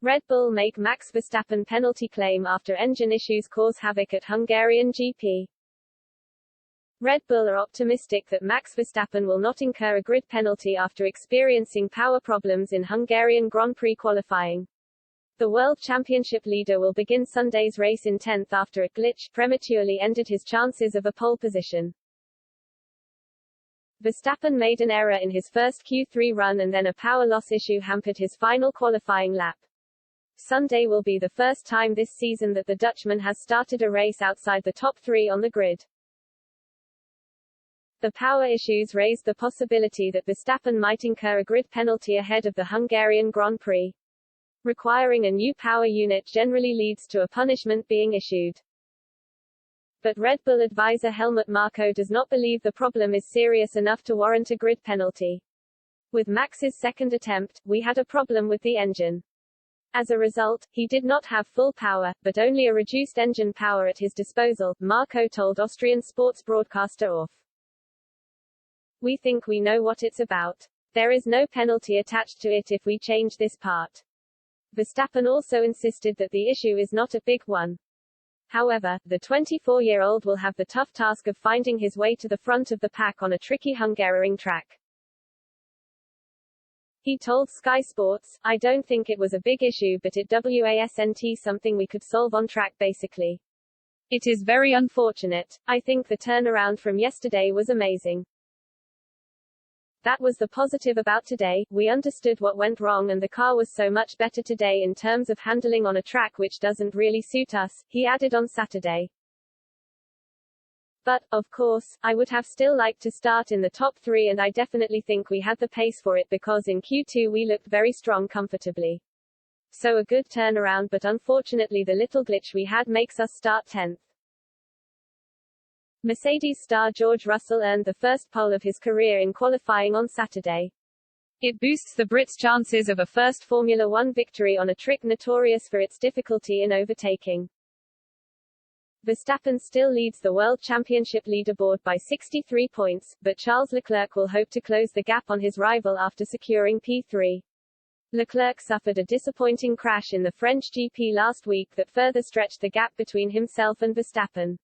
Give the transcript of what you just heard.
Red Bull make Max Verstappen penalty claim after engine issues cause havoc at Hungarian GP. Red Bull are optimistic that Max Verstappen will not incur a grid penalty after experiencing power problems in Hungarian Grand Prix qualifying. The World Championship leader will begin Sunday's race in 10th after a glitch prematurely ended his chances of a pole position. Verstappen made an error in his first Q3 run and then a power loss issue hampered his final qualifying lap. Sunday will be the first time this season that the Dutchman has started a race outside the top three on the grid. The power issues raised the possibility that Verstappen might incur a grid penalty ahead of the Hungarian Grand Prix. Requiring a new power unit generally leads to a punishment being issued. But Red Bull advisor Helmut Marko does not believe the problem is serious enough to warrant a grid penalty. With Max's second attempt, we had a problem with the engine. As a result, he did not have full power, but only a reduced engine power at his disposal, Marko told Austrian sports broadcaster 𝗏. We think we know what it's about. There is no penalty attached to it if we change this part. Verstappen also insisted that the issue is not a big one. However, the 24-year-old will have the tough task of finding his way to the front of the pack on a tricky Hungaroring track. He told Sky Sports, "I don't think it was a big issue, but it wasn't something we could solve on track basically. It is very unfortunate. I think the turnaround from yesterday was amazing. That was the positive about today. We understood what went wrong and the car was so much better today in terms of handling on a track which doesn't really suit us," he added on Saturday. But, of course, I would have still liked to start in the top three and I definitely think we had the pace for it because in Q2 we looked very strong comfortably. So a good turnaround, but unfortunately the little glitch we had makes us start 10th. Mercedes star George Russell earned the first pole of his career in qualifying on Saturday. It boosts the Brits' chances of a first Formula One victory on a track notorious for its difficulty in overtaking. Verstappen still leads the World Championship leaderboard by 63 points, but Charles Leclerc will hope to close the gap on his rival after securing P3. Leclerc suffered a disappointing crash in the French GP last week that further stretched the gap between himself and Verstappen.